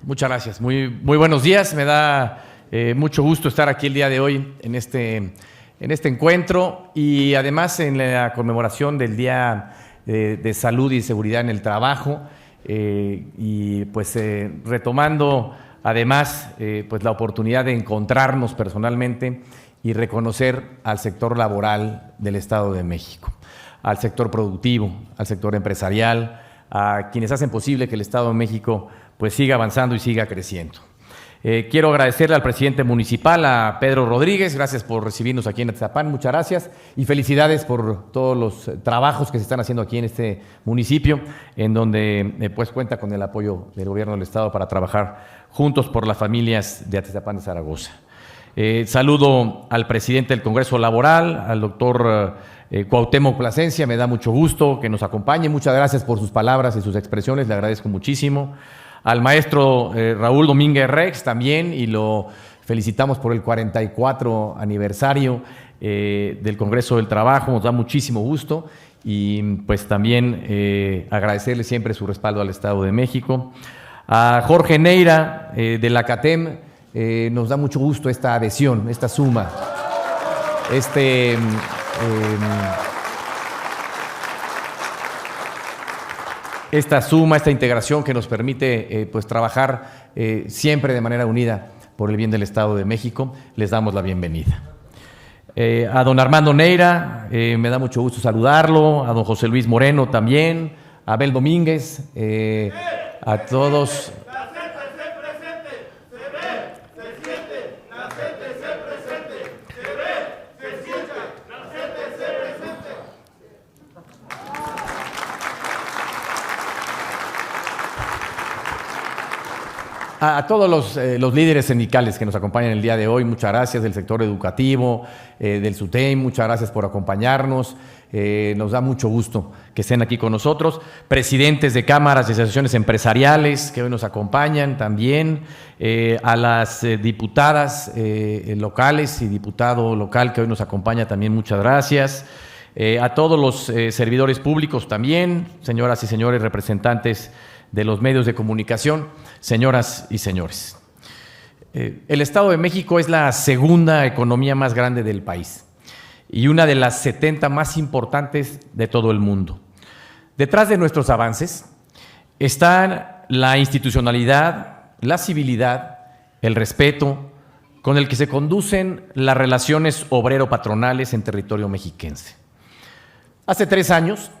Muchas gracias. Muy buenos días. Me da mucho gusto estar aquí el día de hoy en este encuentro y además en la conmemoración del Día de Salud y Seguridad en el Trabajo y pues retomando además pues la oportunidad de encontrarnos personalmente y reconocer al sector laboral del Estado de México, al sector productivo, al sector empresarial, a quienes hacen posible que el Estado de México pues siga avanzando y siga creciendo. Quiero agradecerle al presidente municipal, a Pedro Rodríguez, gracias por recibirnos aquí en Atizapán, muchas gracias y felicidades por todos los trabajos que se están haciendo aquí en este municipio, en donde pues cuenta con el apoyo del gobierno del Estado para trabajar juntos por las familias de Atizapán de Zaragoza. Saludo al presidente del Congreso Laboral, al doctor Cuauhtémoc Plasencia, me da mucho gusto que nos acompañe, muchas gracias por sus palabras y sus expresiones, le agradezco muchísimo. Al maestro Raúl Domínguez Rex también, y lo felicitamos por el 44 aniversario del Congreso del Trabajo, nos da muchísimo gusto y pues también agradecerle siempre su respaldo al Estado de México. A Jorge Neira de la CATEM, nos da mucho gusto esta adhesión, esta suma, esta integración que nos permite pues trabajar siempre de manera unida por el bien del Estado de México. Les damos la bienvenida. A don Armando Neira, me da mucho gusto saludarlo, a don José Luis Moreno también, a Abel Domínguez, a todos. A todos los líderes sindicales que nos acompañan el día de hoy, muchas gracias, del sector educativo, del SUTEM, muchas gracias por acompañarnos, nos da mucho gusto que estén aquí con nosotros, presidentes de cámaras y asociaciones empresariales que hoy nos acompañan también, a las diputadas locales y diputado local que hoy nos acompaña también, muchas gracias, a todos los servidores públicos también, señoras y señores representantes de los medios de comunicación, señoras y señores. El Estado de México es la segunda economía más grande del país y una de las 70 más importantes de todo el mundo. Detrás de nuestros avances están la institucionalidad, la civilidad, el respeto con el que se conducen las relaciones obrero-patronales en territorio mexiquense. Hace 3 años,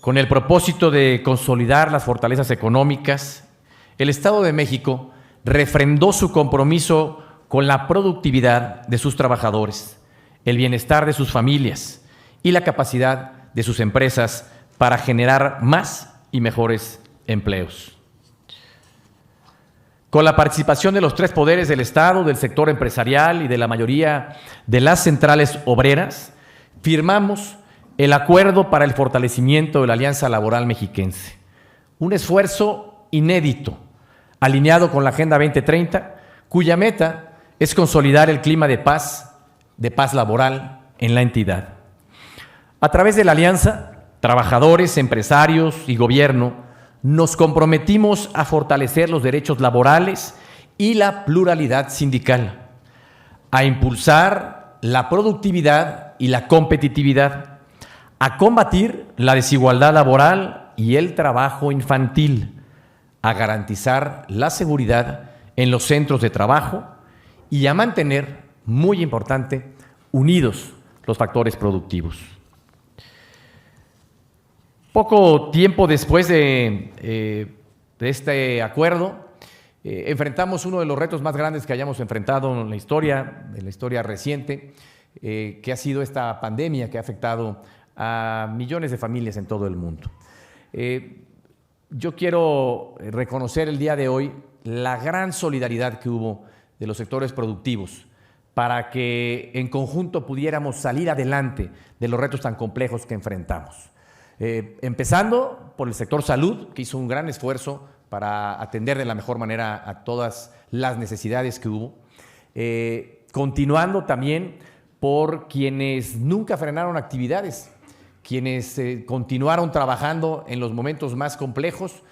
con el propósito de consolidar las fortalezas económicas, el Estado de México refrendó su compromiso con la productividad de sus trabajadores, el bienestar de sus familias y la capacidad de sus empresas para generar más y mejores empleos. Con la participación de los 3 poderes del Estado, del sector empresarial y de la mayoría de las centrales obreras, firmamos el Acuerdo para el Fortalecimiento de la Alianza Laboral Mexiquense, un esfuerzo inédito, alineado con la Agenda 2030, cuya meta es consolidar el clima de paz laboral en la entidad. A través de la alianza, trabajadores, empresarios y gobierno nos comprometimos a fortalecer los derechos laborales y la pluralidad sindical, a impulsar la productividad y la competitividad, a combatir la desigualdad laboral y el trabajo infantil, a garantizar la seguridad en los centros de trabajo y a mantener, muy importante, unidos los factores productivos. Poco tiempo después de este acuerdo, enfrentamos uno de los retos más grandes que hayamos enfrentado en la historia reciente, que ha sido esta pandemia que ha afectado a millones de familias en todo el mundo. Yo quiero reconocer el día de hoy la gran solidaridad que hubo de los sectores productivos para que en conjunto pudiéramos salir adelante de los retos tan complejos que enfrentamos. Empezando por el sector salud, que hizo un gran esfuerzo para atender de la mejor manera a todas las necesidades que hubo. Continuando también por quienes nunca frenaron actividades, quienes continuaron trabajando en los momentos más complejos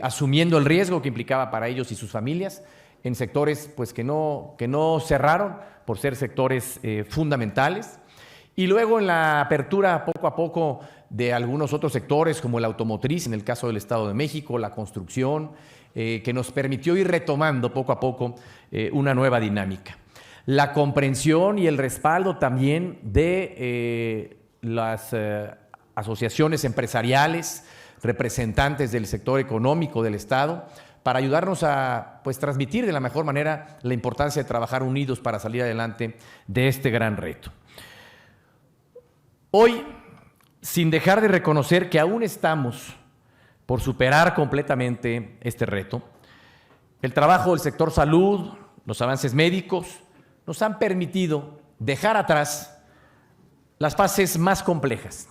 asumiendo el riesgo que implicaba para ellos y sus familias en sectores pues, que no cerraron por ser sectores fundamentales. Y luego en la apertura poco a poco de algunos otros sectores como el automotriz, en el caso del Estado de México, la construcción, que nos permitió ir retomando poco a poco una nueva dinámica. La comprensión y el respaldo también de las asociaciones empresariales, representantes del sector económico del Estado, para ayudarnos a pues, transmitir de la mejor manera la importancia de trabajar unidos para salir adelante de este gran reto. Hoy, sin dejar de reconocer que aún estamos por superar completamente este reto, el trabajo del sector salud, los avances médicos, nos han permitido dejar atrás las fases más complejas.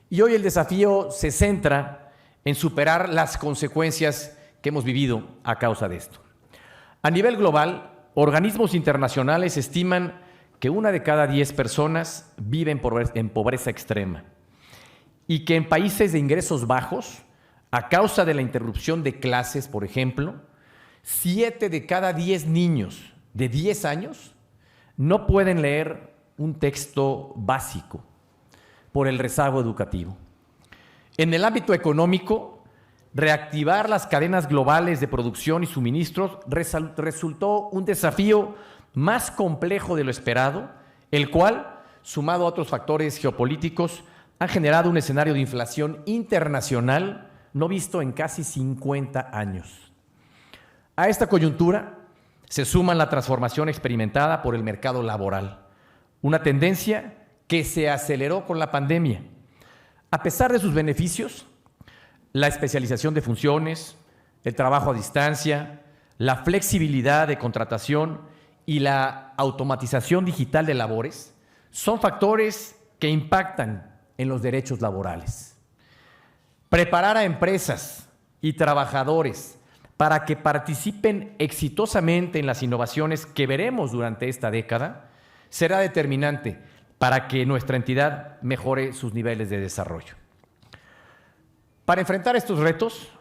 Y hoy el desafío se centra en superar las consecuencias que hemos vivido a causa de esto. A nivel global, organismos internacionales estiman que 1 de cada 10 personas vive en pobreza extrema y que en países de ingresos bajos, a causa de la interrupción de clases, por ejemplo, 7 de cada 10 niños de 10 años no pueden leer un texto básico por el rezago educativo. En el ámbito económico, reactivar las cadenas globales de producción y suministros resultó un desafío más complejo de lo esperado, el cual, sumado a otros factores geopolíticos, ha generado un escenario de inflación internacional no visto en casi 50 años. A esta coyuntura se suma la transformación experimentada por el mercado laboral, una tendencia que se aceleró con la pandemia. A pesar de sus beneficios, la especialización de funciones, el trabajo a distancia, la flexibilidad de contratación y la automatización digital de labores son factores que impactan en los derechos laborales. Preparar a empresas y trabajadores para que participen exitosamente en las innovaciones que veremos durante esta década será determinante para que nuestra entidad mejore sus niveles de desarrollo. Para enfrentar estos retos,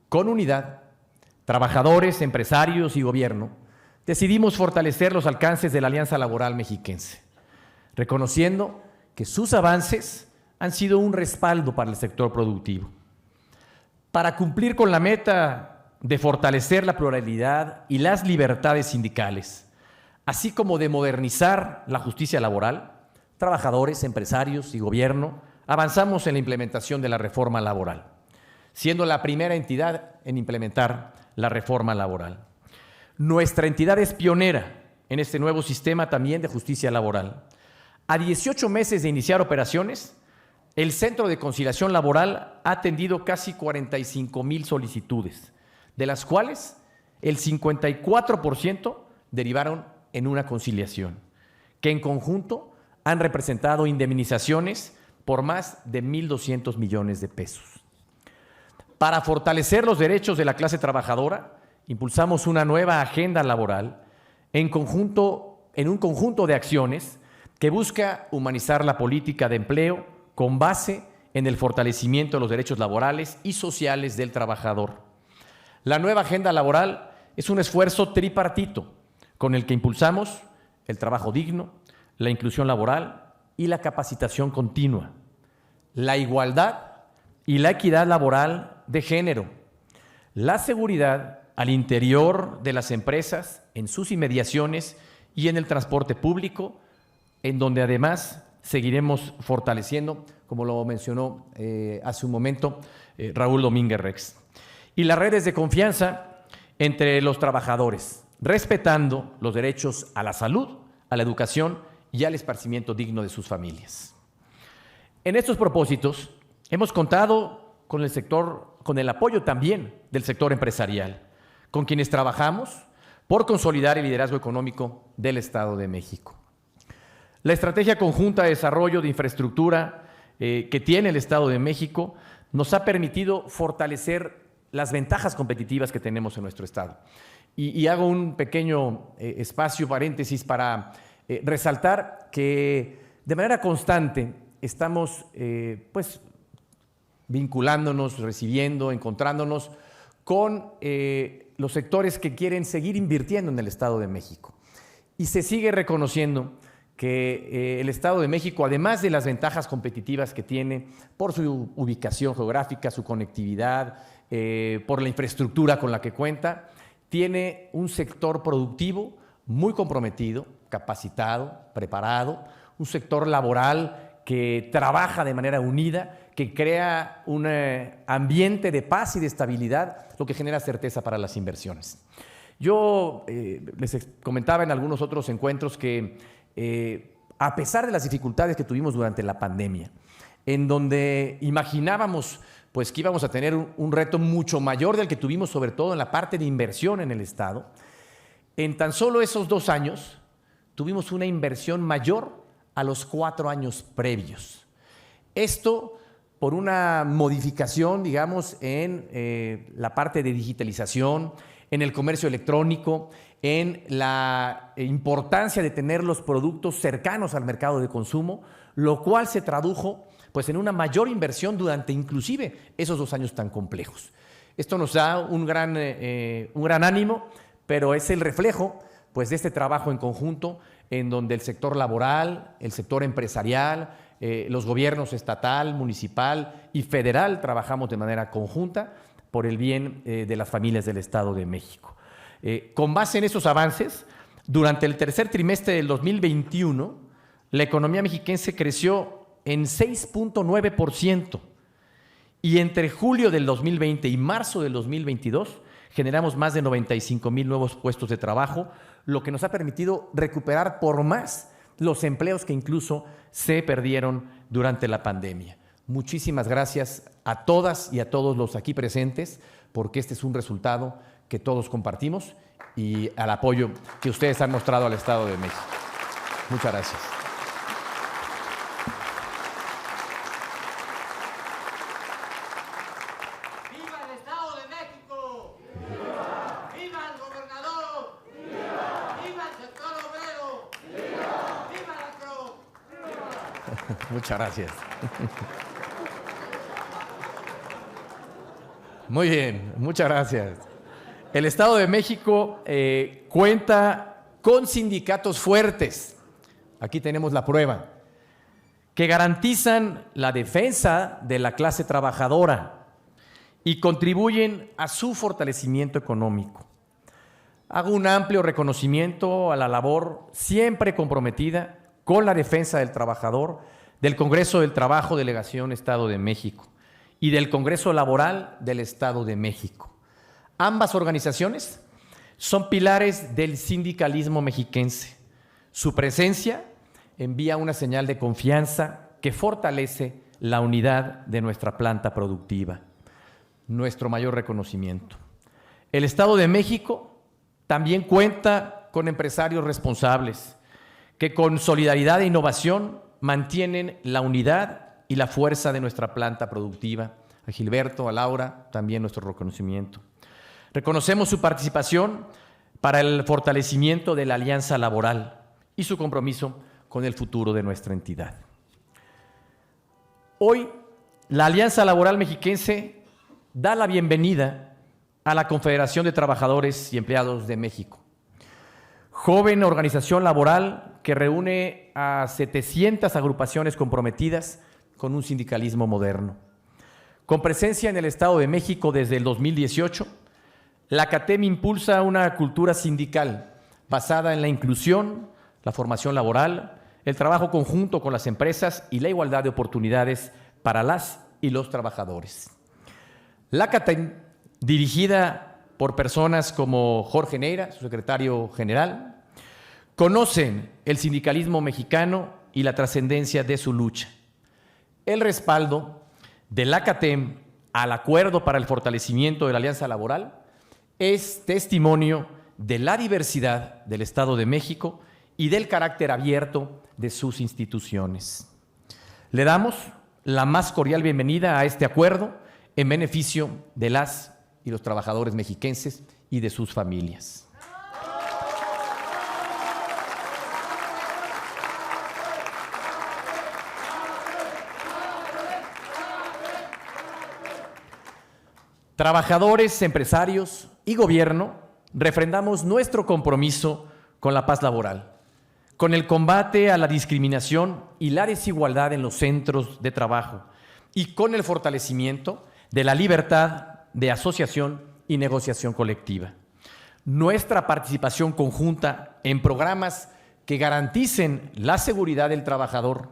con unidad, trabajadores, empresarios y gobierno, decidimos fortalecer los alcances de la Alianza Laboral Mexiquense, reconociendo que sus avances han sido un respaldo para el sector productivo. Para cumplir con la meta de fortalecer la pluralidad y las libertades sindicales, así como de modernizar la justicia laboral, trabajadores, empresarios y gobierno avanzamos en la implementación de la reforma laboral, siendo la primera entidad en implementar la reforma laboral. Nuestra entidad es pionera en este nuevo sistema también de justicia laboral. A 18 meses de iniciar operaciones, el Centro de Conciliación Laboral ha atendido casi 45,000 solicitudes, de las cuales el 54% derivaron en una conciliación, que en conjunto han representado indemnizaciones por más de 1,200 millones de pesos. Para fortalecer los derechos de la clase trabajadora, impulsamos una nueva agenda laboral en un conjunto de acciones que busca humanizar la política de empleo con base en el fortalecimiento de los derechos laborales y sociales del trabajador. La nueva agenda laboral es un esfuerzo tripartito con el que impulsamos el trabajo digno, la inclusión laboral y la capacitación continua, la igualdad y la equidad laboral de género, la seguridad al interior de las empresas, en sus inmediaciones y en el transporte público, en donde además seguiremos fortaleciendo, como lo mencionó hace un momento Raúl Domínguez Rex. Y las redes de confianza entre los trabajadores, respetando los derechos a la salud, a la educación y al esparcimiento digno de sus familias. En estos propósitos hemos contado con el apoyo también del sector empresarial, con quienes trabajamos por consolidar el liderazgo económico del Estado de México. La estrategia conjunta de desarrollo de infraestructura que tiene el Estado de México nos ha permitido fortalecer las ventajas competitivas que tenemos en nuestro Estado. Y hago un pequeño espacio, paréntesis, para resaltar que de manera constante estamos vinculándonos, recibiendo, encontrándonos con los sectores que quieren seguir invirtiendo en el Estado de México. Y se sigue reconociendo que el Estado de México, además de las ventajas competitivas que tiene por su ubicación geográfica, su conectividad, por la infraestructura con la que cuenta, tiene un sector productivo muy comprometido, capacitado, preparado, un sector laboral que trabaja de manera unida, que crea un ambiente de paz y de estabilidad, lo que genera certeza para las inversiones. Yo les comentaba en algunos otros encuentros que a pesar de las dificultades que tuvimos durante la pandemia, en donde imaginábamos pues, que íbamos a tener un reto mucho mayor del que tuvimos, sobre todo en la parte de inversión en el Estado, en tan solo esos 2 años tuvimos una inversión mayor a los 4 años previos. Esto por una modificación, digamos, en la parte de digitalización, en el comercio electrónico, en la importancia de tener los productos cercanos al mercado de consumo, lo cual se tradujo pues, en una mayor inversión durante inclusive esos 2 años tan complejos. Esto nos da un gran ánimo, pero es el reflejo pues, de este trabajo en conjunto en donde el sector laboral, el sector empresarial, los gobiernos estatal, municipal y federal trabajamos de manera conjunta por el bien de las familias del Estado de México. Con base en esos avances, durante el tercer trimestre del 2021, la economía mexiquense creció en 6.9% y entre julio del 2020 y marzo del 2022 generamos más de 95,000 nuevos puestos de trabajo, lo que nos ha permitido recuperar por más los empleos que incluso se perdieron durante la pandemia. Muchísimas gracias a todas y a todos los aquí presentes, porque este es un resultado que todos compartimos y al apoyo que ustedes han mostrado al Estado de México. Muchas gracias. ¡Viva el Estado de México! ¡Viva! ¡Viva el gobernador! ¡Viva! ¡Viva el sector obrero! ¡Viva! ¡Viva la CRO! ¡Viva! Muchas gracias. Muy bien, muchas gracias. El Estado de México cuenta con sindicatos fuertes. Aquí tenemos la prueba, que garantizan la defensa de la clase trabajadora y contribuyen a su fortalecimiento económico. Hago un amplio reconocimiento a la labor siempre comprometida con la defensa del trabajador del Congreso del Trabajo, Delegación Estado de México, y del Congreso Laboral del Estado de México. Ambas organizaciones son pilares del sindicalismo mexiquense. Su presencia envía una señal de confianza que fortalece la unidad de nuestra planta productiva. Nuestro mayor reconocimiento. El Estado de México también cuenta con empresarios responsables que con solidaridad e innovación mantienen la unidad y la fuerza de nuestra planta productiva. A Gilberto, a Laura, también nuestro reconocimiento. Reconocemos su participación para el fortalecimiento de la alianza laboral y su compromiso con el futuro de nuestra entidad. Hoy, la Alianza Laboral Mexiquense da la bienvenida a la Confederación de Trabajadores y Empleados de México, joven organización laboral que reúne a 700 agrupaciones comprometidas con un sindicalismo moderno. Con presencia en el Estado de México desde el 2018, la CATEM impulsa una cultura sindical basada en la inclusión, la formación laboral, el trabajo conjunto con las empresas y la igualdad de oportunidades para las y los trabajadores. La CATEM, dirigida por personas como Jorge Neira, su secretario general, conocen el sindicalismo mexicano y la trascendencia de su lucha. El respaldo de la CATEM al acuerdo para el fortalecimiento de la alianza laboral es testimonio de la diversidad del Estado de México y del carácter abierto de sus instituciones. Le damos la más cordial bienvenida a este acuerdo en beneficio de las y los trabajadores mexiquenses y de sus familias. Trabajadores, empresarios y gobierno refrendamos nuestro compromiso con la paz laboral, con el combate a la discriminación y la desigualdad en los centros de trabajo y con el fortalecimiento de la libertad de asociación y negociación colectiva. Nuestra participación conjunta en programas que garanticen la seguridad del trabajador,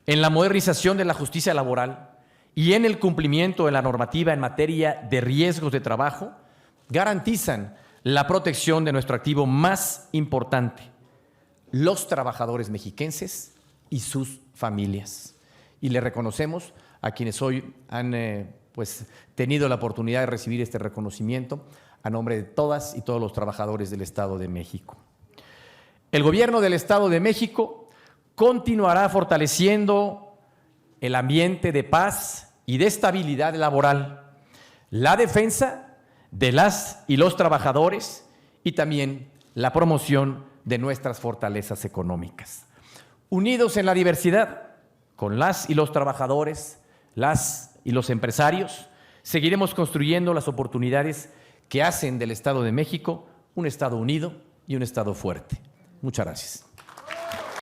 en la modernización de la justicia laboral y en el cumplimiento de la normativa en materia de riesgos de trabajo, garantizan la protección de nuestro activo más importante, los trabajadores mexiquenses y sus familias. Y le reconocemos a quienes hoy han tenido la oportunidad de recibir este reconocimiento a nombre de todas y todos los trabajadores del Estado de México. El gobierno del Estado de México continuará fortaleciendo el ambiente de paz y de estabilidad laboral, la defensa de las y los trabajadores y también la promoción de nuestras fortalezas económicas. Unidos en la diversidad, con las y los trabajadores, las y los empresarios, seguiremos construyendo las oportunidades que hacen del Estado de México un Estado unido y un Estado fuerte. Muchas gracias.